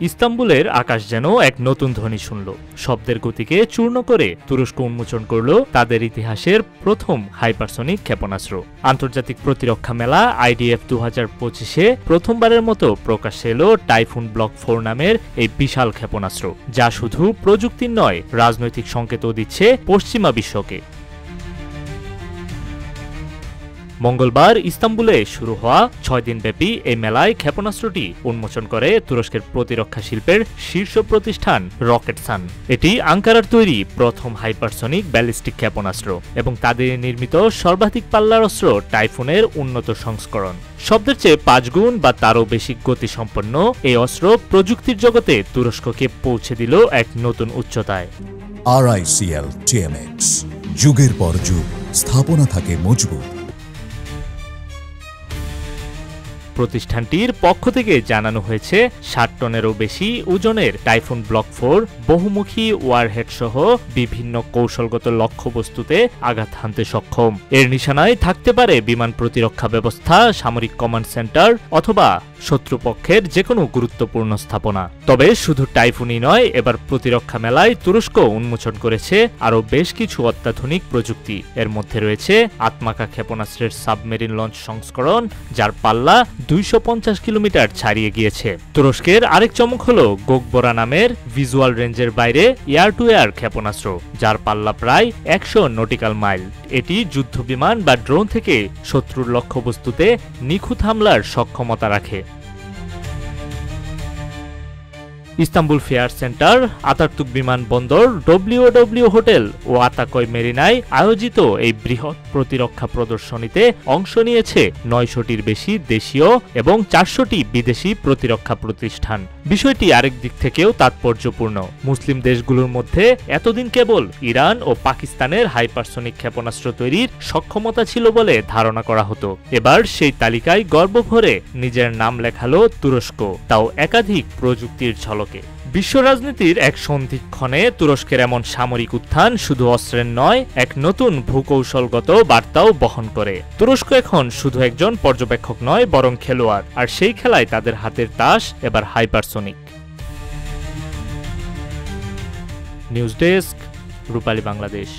ইস্তাম্বুলের আকাশ যেন এক নতুন ধ্বনি শুনল। শব্দের গতিকে চূর্ণ করে তুরস্ক উন্মোচন করল তাদের ইতিহাসের প্রথম হাইপারসনিক ক্ষেপণাস্ত্র। আন্তর্জাতিক প্রতিরক্ষা মেলা IDF 2025-এ প্রথমবারের মতো প্রকাশ্যে এলো টাইফুন ব্লক 4 নামের এই বিশাল ক্ষেপণাস্ত্র, যা শুধু প্রযুক্তির নয়, রাজনৈতিক সংকেতও দিচ্ছে পশ্চিমা বিশ্বকে। মঙ্গলবার ইস্তাম্বুলে শুরু হওয়া 6 দিনব্যাপী এই মেলায় ক্ষেপণাস্ত্রটি উন্মোচন করে তুরস্কের প্রতিরক্ষা শিল্পের শীর্ষ প্রতিষ্ঠান রকেটসান। এটি আঙ্কারার তৈরি প্রথম হাইপারসনিক ব্যালিস্টিক ক্ষেপণাস্ত্র এবং তাদের নির্মিত সর্বাধিক পাল্লার অস্ত্র টাইফুনের উন্নত সংস্করণ। শব্দের চেয়ে 5 গুণ বা তারও বেশি গতিসম্পন্ন এই অস্ত্র প্রযুক্তির জগতে তুরস্ককে পৌঁছে দিল এক নতুন উচ্চতায়। RICL TMX, যুগের পর যুগ স্থাপনা থাকে মজবুত। প্রতিষ্ঠানটির পক্ষ থেকে জানানো হয়েছে 60 টনেরও বেশি ওজনের টাইফুন ব্লক 4 বহুমুখী ওয়ারহেড সহ বিভিন্ন কৌশলগত লক্ষ্যবস্তুতে আঘাত হানতে সক্ষম। এর নিশানায় থাকতে পারে বিমান প্রতিরক্ষা ব্যবস্থা, সামরিক কমান্ড সেন্টার অথবা শত্রুপক্ষের যেকোনো গুরুত্বপূর্ণ স্থাপনা। তবে শুধু টাইফুনই নয়, এবার প্রতিরক্ষা মেলায় তুরস্ক উন্মোচন করেছে আরও বেশ কিছু অত্যাধুনিক প্রযুক্তি। এর মধ্যে রয়েছে আত্মাকা ক্ষেপণাস্ত্রের সাবমেরিন লঞ্চ সংস্করণ, যার পাল্লা 250 কিলোমিটার ছাড়িয়ে গিয়েছে। তুরস্কের আরেক চমক হল গোকবরা নামের ভিজুয়াল রেঞ্জের বাইরে এয়ার টু এয়ার ক্ষেপণাস্ত্র, যার পাল্লা প্রায় 100 নটিক্যাল মাইল। এটি যুদ্ধবিমান বা ড্রোন থেকে শত্রুর লক্ষ্যবস্তুতে নিখুঁত হামলার সক্ষমতা রাখে। ইস্তাম্বুল ফেয়ার সেন্টার, আতাতুর্ক বিমানবন্দর, WOW হোটেল ও আতাকয় মেরিনায় আয়োজিত এই বৃহৎ প্রতিরক্ষা প্রদর্শনীতে অংশ নিয়েছে 900টির বেশি দেশীয় এবং 400টি বিদেশি প্রতিরক্ষা প্রতিষ্ঠান। বিষয়টি আরেক দিক থেকেও তাৎপর্যপূর্ণ। মুসলিম দেশগুলোর মধ্যে এতদিন কেবল ইরান ও পাকিস্তানের হাইপারসনিক ক্ষেপণাস্ত্র তৈরির সক্ষমতা ছিল বলে ধারণা করা হতো। এবার সেই তালিকায় গর্ব ভরে নিজের নাম লেখালো তুরস্ক, তাও একাধিক প্রযুক্তির ঝলকে। বিশ্ব রাজনীতির এক সন্ধিক্ষণে তুরস্কের এমন সামরিক উত্থান শুধু অস্ত্রের নয়, এক নতুন ভূকৌশলগত বার্তাও বহন করে। তুরস্ক এখন শুধু একজন পর্যবেক্ষক নয়, বরং খেলোয়াড়, আর সেই খেলায় তাদের হাতের তাস এবার হাইপারসনিক। নিউজ ডেস্ক, রূপালী বাংলাদেশ।